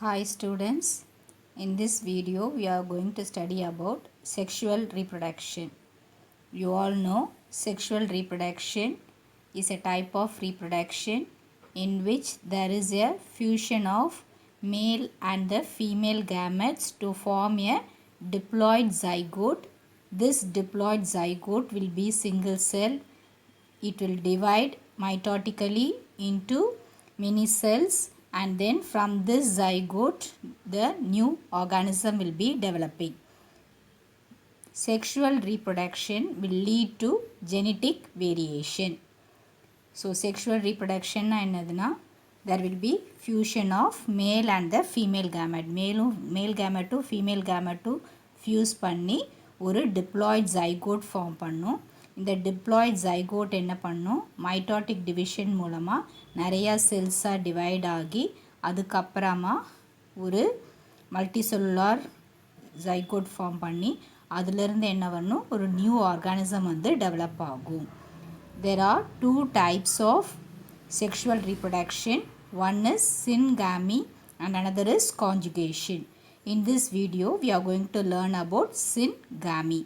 Hi students, in this video we are going to study about sexual reproduction. You all know sexual reproduction is a type of reproduction in which there is a fusion of male and the female gametes to form a diploid zygote. This diploid zygote will be single cell. It will divide mitotically into many cells, and then from this zygote the new organism will be developing. Sexual reproduction will lead to genetic variation. So sexual reproduction என்னதுனா there will be fusion of male and the female gamete. Male gamete to female gamete to fuse பண்ணி ஒரு diploid zygote form பண்ணும். இந்த diploid zygote என்ன பண்ணும், mitotic division மூலமாக நிறையா செல்ஸாக divide ஆகி அதுக்கப்புறமா ஒரு மல்டிசெல்லுலார் zygote ஃபார்ம் பண்ணி அதிலிருந்து என்ன பண்ணும், ஒரு நியூ ஆர்கானிசம் வந்து டெவலப் ஆகும். There are two types of sexual reproduction. One is syngamy and another is conjugation. In this video we are going to learn about syngamy.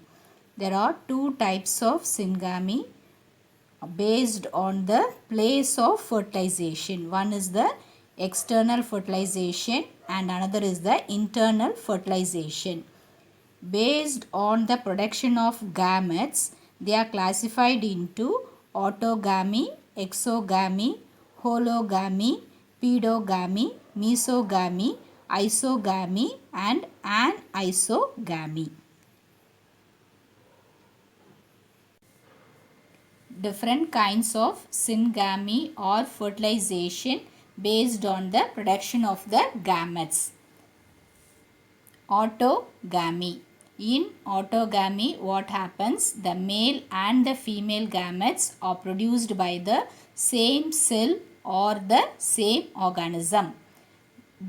There are two types of syngamy based on the place of fertilization. One is the external fertilization and another is the internal fertilization. Based on the production of gametes, they are classified into autogamy, exogamy, hologamy, pedogamy, mesogamy, isogamy and anisogamy. Different kinds of syngamy or fertilization based on the production of the gametes. Autogamy. In autogamy, what happens? The male and the female gametes are produced by the same cell or the same organism.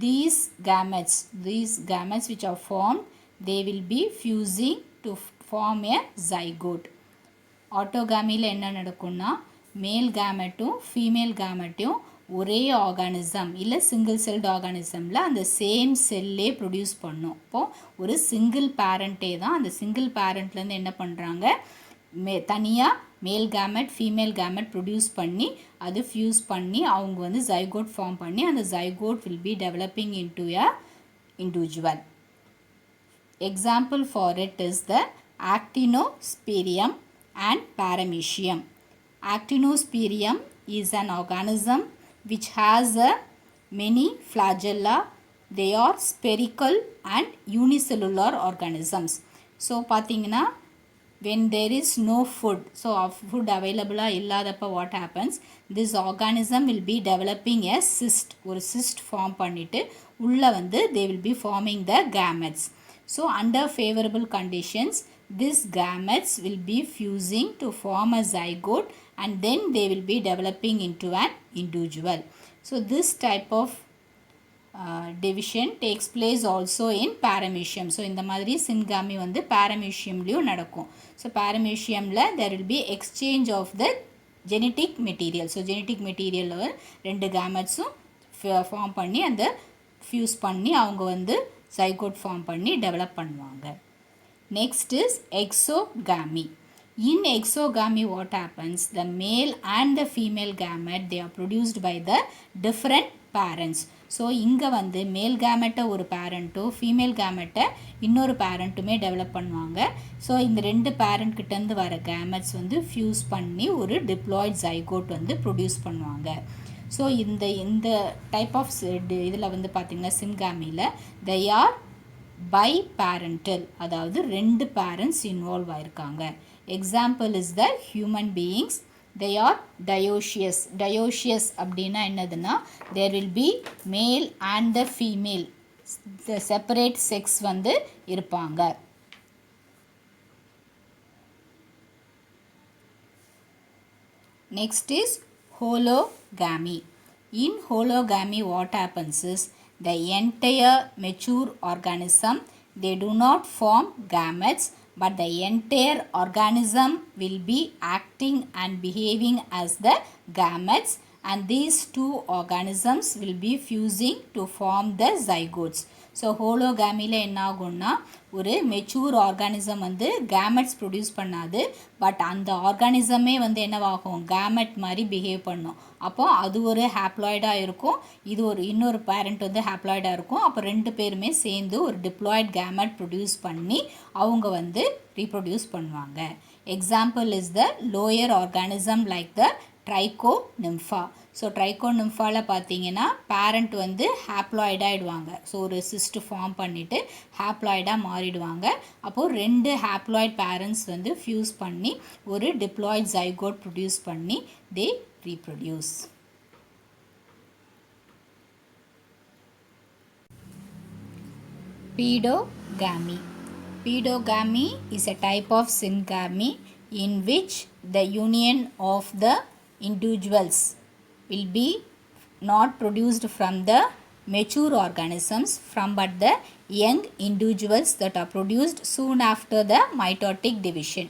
These gametes which are formed, they will be fusing to form a zygote. ஆட்டோகாமியில் என்ன நடக்கும்னா, மேல் கேமெட்டும் female கேமெட்டையும் ஒரே organism இல்லை single celled ஆர்கானிசமில் அந்த same செல்லே produce பண்ணும். இப்போது ஒரு single பேரண்ட்டே தான் அந்த சிங்கிள் பேரண்ட்லேருந்து என்ன பண்ணுறாங்க, தனியாக மேல் கேமெட் ஃபீமேல் கேமெட் ப்ரொடியூஸ் பண்ணி அது ஃபியூஸ் பண்ணி அவங்க வந்து ஜைகோட் ஃபார்ம் பண்ணி அந்த zygote will be developing into a individual. Example for it is the actinosporium and paramecium. Actinosporium is an organism which has many flagella. They are spherical and unicellular organisms. So பார்த்தீங்கன்னா when there is no food, so food available இல்லாதப்ப what happens, this organism will be developing a cyst. ஒரு cyst form பண்ணிட்டு உள்ள வந்து they will be forming the gametes. So under favorable conditions, these gametes will be fusing to form a zygote and then they will be developing into an individual. So this type of division takes place also in paramecium. So இந்த மாதிரி syngamy வந்து parameciumலயும் நடக்கும். So parameciumல there will be exchange of the genetic material. So genetic material ரெண்டு gametesum form பண்ணி அந்த fuse பண்ணி அவங்க வந்து zygote form பண்ணி develop பண்ணுவாங்க. Next is exogamy. In exogamy what happens, the male and the female gamete, they are produced by the different parents. So இங்கே வந்து மேல் கேமெட்டை ஒரு பேரண்ட்டோ ஃபீமேல் கேமெட்டை இன்னொரு பேரண்ட்டுமே டெவலப் பண்ணுவாங்க. ஸோ இந்த ரெண்டு பேரண்ட்கிட்டேருந்து வர கேமெட்ஸ் வந்து ஃபியூஸ் பண்ணி ஒரு டிப்ளாய்ட் ஜைகோட் வந்து ப்ரொடியூஸ் பண்ணுவாங்க. ஸோ இந்த டைப் ஆஃப் இதில் வந்து பார்த்திங்கன்னா சின்காமியில் they are biparental, அதாவது ரெண்டு பேரண்ட்ஸ் இன்வால்வ் ஆயிருக்காங்க. Example is the human beings. they are dioecious. Dioecious அப்படின்னா என்னதுன்னா, there will be male and the female, the separate sex வந்து இருப்பாங்க. Next is hologamy. In hologamy what happens is, the entire mature organism, they do not form gametes, but the entire organism will be acting and behaving as the gametes and these two organisms will be fusing to form the zygotes. So ஹோலோகாமியில் என்ன ஆகும்னா ஒரு mature organism வந்து gametes produce பண்ணாது, but அந்த ஆர்கானிசமே வந்து என்னவாகும், கேமெட் மாதிரி பிஹேவ் பண்ணும். அப்போது அது ஒரு ஹாப்ளாய்டாக இருக்கும், இது ஒரு இன்னொரு பேரண்ட் வந்து ஹாப்ளாய்டாக இருக்கும். அப்போ ரெண்டு பேருமே சேர்ந்து ஒரு டிப்ளாய்ட் கேமெட் ப்ரொடியூஸ் பண்ணி அவங்க வந்து ரீப்ரொடியூஸ் பண்ணுவாங்க. Example is the lower organism like the Trichonympha. So ட்ரைகோநிம்ஃபாவில் பார்த்தீங்கன்னா பேரண்ட் வந்து ஹாப்ளாய்டாகிடுவாங்க. ஸோ ஒரு சிஸ்ட் ஃபார்ம் பண்ணிவிட்டு ஹாப்ளாய்டாக மாறிடுவாங்க. அப்போது ரெண்டு ஹாப்ளாய்ட் பேரண்ட்ஸ் வந்து ஃபியூஸ் பண்ணி ஒரு டிப்ளாய்ட் ஜைகோட் ப்ரொடியூஸ் பண்ணி தே reproduce. Pedogamy. Pedogamy is a type of syngamy in which the union of the individuals will be not produced from the mature organisms but the young individuals that are produced soon after the mitotic division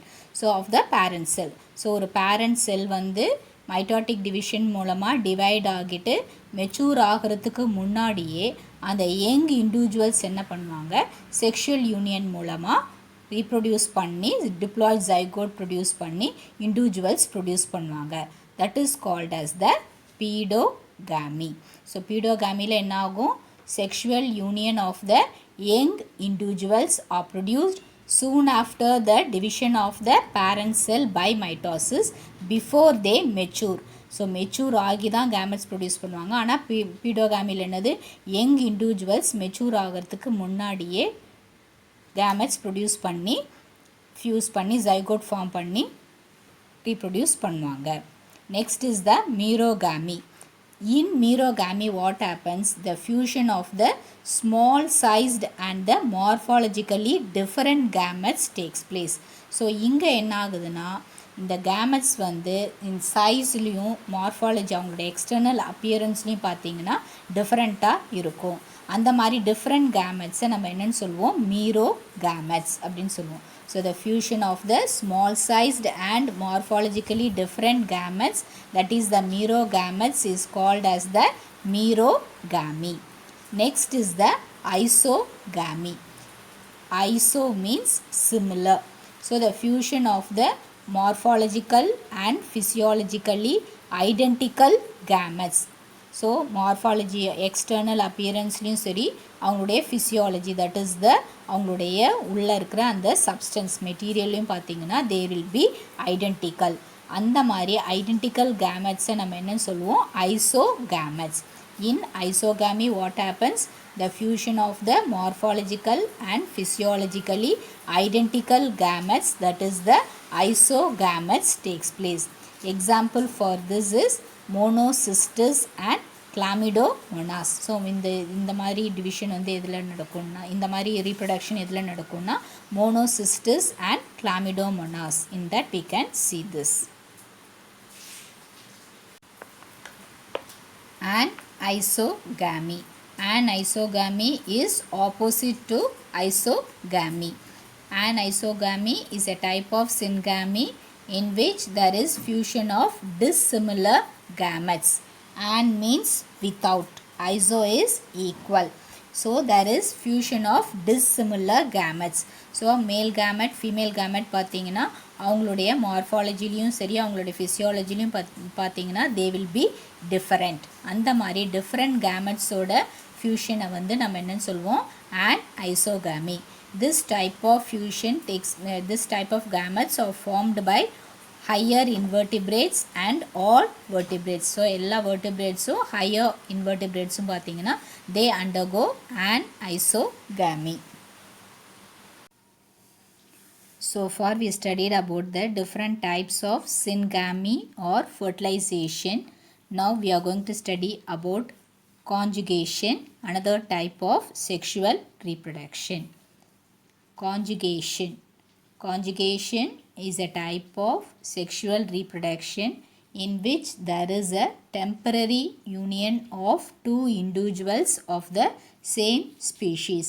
of the parent cell. So ஒரு parent cell வந்து mitotic division மூலமாக divide ஆகிட்டு mature ஆகிறதுக்கு முன்னாடியே அந்த young individuals என்ன பண்ணுவாங்க, sexual union மூலமாக ரீப்ரொடியூஸ் பண்ணி டிப்ளாய்ட் ஜைகோட் ப்ரொடியூஸ் பண்ணி இண்டிவிஜுவல்ஸ் ப்ரொடியூஸ் பண்ணுவாங்க. That is called as the paedogamy. So பீடோகாமியில் என்ன ஆகும், sexual union of the young individuals are produced soon after the division of the parent cell by mitosis before they mature. So mature ஆகி தான் gametes produce பண்ணுவாங்க. ஆனால் பீடோகாமியில் என்னது, young individuals mature ஆகிறதுக்கு முன்னாடியே கேமெட்ஸ் ப்ரொடியூஸ் பண்ணி ஃபியூஸ் பண்ணி zygote form பண்ணி ரீப்ரொடியூஸ் பண்ணுவாங்க. Next is the merogamy. In meerogamy what happens, the fusion of the small sized and the morphologically different gametes takes place. So இங்கே என்ன ஆகுதுன்னா இந்த கேமெட்ஸ் வந்து இந்த சைஸ்லேயும் மார்ஃபாலஜி அவங்களோட எக்ஸ்டர்னல் அப்பியரன்ஸ்லையும் பார்த்தீங்கன்னா டிஃப்ரெண்ட்டாக இருக்கும். அந்த மாதிரி டிஃப்ரெண்ட் கேமெட்ஸை நம்ம என்னென்னு சொல்லுவோம், மீரோ கேமெட்ஸ் அப்படின்னு சொல்லுவோம். So the fusion of the small sized and morphologically different gametes, that is the merogametes, is called as the meerogamy. Next is the isogamy. Iso means similar. So the fusion of the morphological and physiologically identical gametes. So morphology external அப்பியரன்ஸ்லேயும் சரி அவங்களுடைய physiology that is the அவங்களுடைய உள்ளே இருக்கிற அந்த substance மெட்டீரியல்லையும் பார்த்தீங்கன்னா they will be identical. அந்த மாதிரி ஐடென்டிக்கல் கேமெட்ஸை நம்ம என்னன்னு சொல்லுவோம், isogametes. In isogamy what happens, the fusion of the morphological and physiologically identical gametes, that is the isogametes, takes place. Example for this is monocystis and Chlamydomonas. So இந்த மாதிரி division வந்து எதில் நடக்கும்னா, இந்த மாதிரி ரீப்ரொடக்ஷன் எதில் நடக்கும்னா Monocystis and Chlamydomonas. In that we can see this. And isogamy. Anisogamy is opposite to isogamy. Anisogamy is a type of syngamy in which there is fusion of dissimilar gametes. An means without, iso is equal. So there is fusion of dissimilar gametes. So male gamete female gamete பார்த்தீங்கன்னா அவங்களுடைய மார்ஃபாலஜிலையும் சரி அவங்களுடைய ஃபிசியாலஜிலையும் பார்த்தீங்கன்னா they will be different. அந்த மாதிரி different கேமெட்ஸோட ஃபியூஷனை வந்து நம்ம என்னன்னு சொல்லுவோம், an isogamy. This type of fusion takes this type of gametes are formed by higher invertebrates and all vertebrates. So எல்லா vertebrates-உம் higher invertebrates-உம் பார்த்தீங்கன்னா they undergo an isogamy. So far we studied about the different types of syngamy or fertilization. Now we are going to study about conjugation, another type of sexual reproduction. Conjugation. Conjugation is a type of sexual reproduction in which there is a temporary union of two individuals of the same species.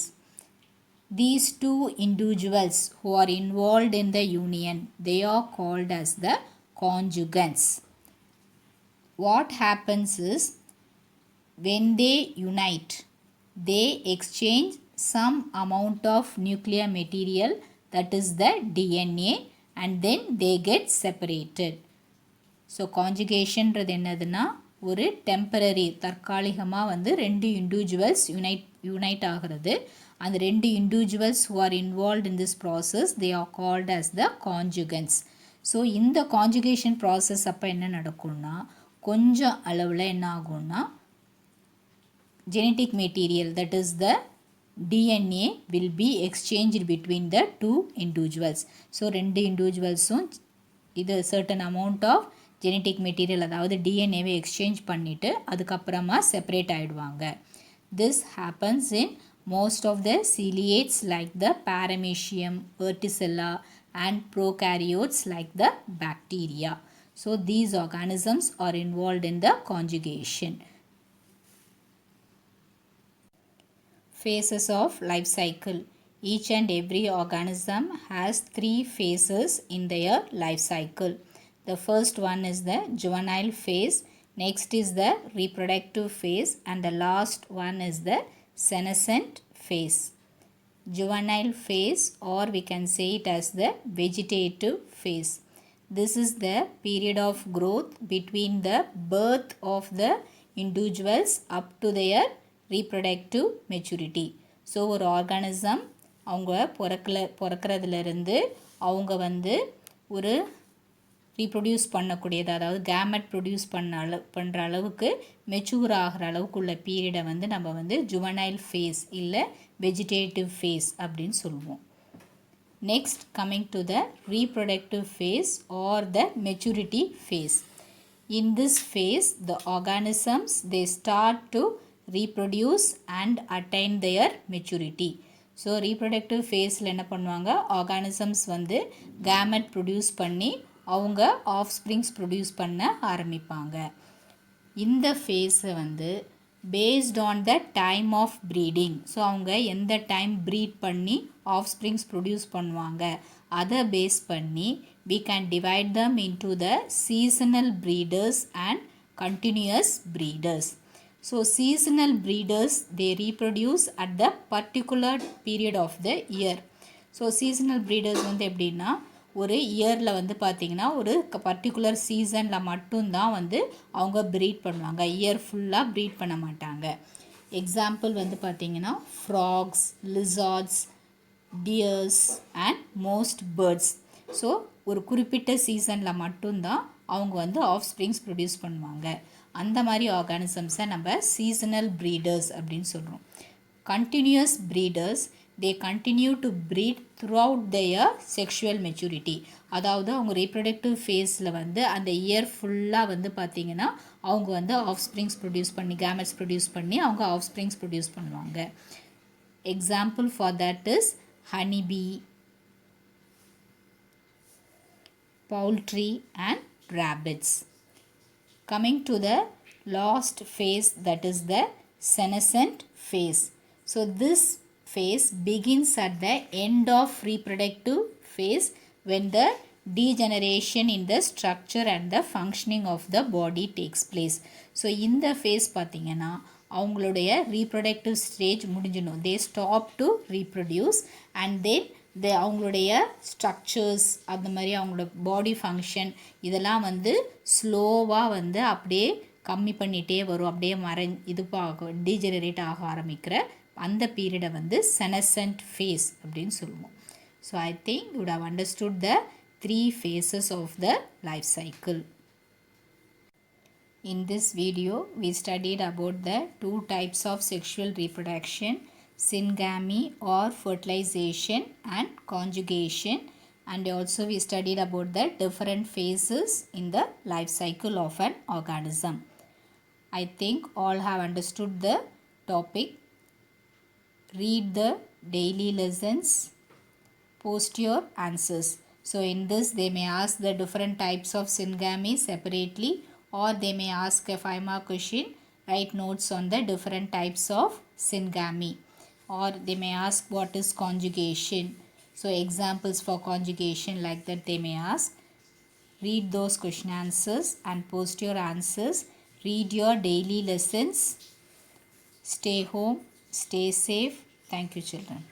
These two individuals who are involved in the union, they are called as the conjugants. what happens is when they unite, they exchange some amount of nuclear material, that is the DNA, and then they get separated. So கான்ஜுகேஷன்றது என்னதுன்னா ஒரு temporary தற்காலிகமாக வந்து ரெண்டு individuals unite ஆகிறது. அந்த ரெண்டு individuals who are involved in this process, they are called as the conjugants. So இந்த கான்ஜுகேஷன் ப்ராசஸ் அப்போ என்ன நடக்கும்னா கொஞ்சம் அளவில் என்ன ஆகும்னா genetic material, that is the DNA, will be exchanged between the two individuals. So ரெண்டு இண்டிவிஜுவல்ஸும் இது certain amount of genetic material அதாவது டிஎன்ஏவை எக்ஸ்சேஞ்ச் பண்ணிவிட்டு அதுக்கப்புறமா செப்பரேட் ஆகிடுவாங்க. This happens in most of the ciliates like the paramecium, verticilla and prokaryotes like the bacteria. So these organisms are involved in the conjugation. Phases of life cycle. Each and every organism has 3 phases in their life cycle. The first one is the juvenile phase, next is the reproductive phase, and the last one is the senescent phase. Juvenile phase, or we can say it as the vegetative phase. This is the period of growth between the birth of the individuals up to their reproductive maturity. So ஒரு organism அவங்க பிறக்கிறதுலேருந்து அவங்க வந்து ஒரு reproduce பண்ணக்கூடியது, அதாவது gamete produce பண்ணுற அளவுக்கு mature ஆகிற அளவுக்குள்ள பீரியடை வந்து நம்ம வந்து ஜுவனைல் ஃபேஸ் இல்லை வெஜிடேட்டிவ் ஃபேஸ் அப்படின்னு சொல்லுவோம். Next coming to the reproductive phase or the maturity phase. In this phase the organisms they start to reproduce and attain their maturity. So reproductive ஃபேஸில் என்ன பண்ணுவாங்க, ஆர்கானிசம்ஸ் வந்து கேமெட் ப்ரொடியூஸ் பண்ணி அவங்க offsprings produce பண்ண ஆரம்பிப்பாங்க. இந்த ஃபேஸை வந்து based on the time of breeding, so அவங்க எந்த டைம் ப்ரீட் பண்ணி ஆஃப் ஸ்ப்ரிங்ஸ் ப்ரொடியூஸ் பண்ணுவாங்க அதை பேஸ் பண்ணி we can divide them into the seasonal breeders and continuous breeders. So seasonal breeders, they reproduce at the particular period of the year. So seasonal breeders வந்து எப்படின்னா ஒரு இயரில் வந்து பார்த்திங்கன்னா ஒரு பர்டிகுலர் சீசனில் மட்டும்தான் வந்து அவங்க ப்ரீட் பண்ணுவாங்க, இயர் ஃபுல்லாக ப்ரீட் பண்ண மாட்டாங்க. எக்ஸாம்பிள் வந்து பார்த்திங்கன்னா frogs, lizards, deers and most birds. So ஒரு குறிப்பிட்ட சீசனில் மட்டும்தான் அவங்க வந்து ஆஃப் ஸ்ப்ரிங்ஸ் ப்ரொடியூஸ் பண்ணுவாங்க. அந்த மாதிரி ஆர்கானிசம்ஸை நம்ம சீசனல் ப்ரீடர்ஸ் அப்படின்னு சொல்கிறோம். Continuous breeders, they continue to breed throughout their sexual maturity. அதாவது அவங்க ரீப்ரொடக்டிவ் ஃபேஸில் வந்து அந்த இயர் ஃபுல்லாக வந்து பார்த்திங்கன்னா அவங்க வந்து ஆஃப் ஸ்ப்ரிங்ஸ் ப்ரொடியூஸ் பண்ணி கேமெட்ஸ் ப்ரொடியூஸ் பண்ணி அவங்க ஆஃப் ஸ்ப்ரிங்ஸ் ப்ரொடியூஸ் பண்ணுவாங்க. Example for that is honeybee, poultry and rabbits. Coming to the last phase, that is the senescent phase. So this phase begins at the end of reproductive phase when the degeneration in the structure and the functioning of the body takes place. So இந்த phase பார்த்திங்கன்னா அவங்களுடைய reproductive stage முடிஞ்சிடும். They stop to reproduce and then அவங்களுடைய structures அந்த மாதிரி அவங்களோட பாடி function இதெல்லாம் வந்து ஸ்லோவாக வந்து அப்படியே கம்மி பண்ணிகிட்டே வரும், அப்படியே டீஜெனரேட் ஆக ஆரம்பிக்கிற அந்த பீரியடை வந்து செனசன்ட் ஃபேஸ் அப்படின்னு சொல்லுவோம். So I think you have understood the 3 phases of the life cycle. In this video we studied about the 2 types of sexual reproduction, syngamy or fertilization and conjugation, and also we studied about the different phases in the life cycle of an organism. I think all have understood the topic. Read the daily lessons, post your answers. So in this they may ask the different types of syngamy separately, or they may ask a 5-mark question, write notes on the different types of syngamy, or they may ask what is conjugation. So examples for conjugation like that they may ask. Read those question answers and post your answers. Read your daily lessons. Stay home, stay safe. Thank you, children.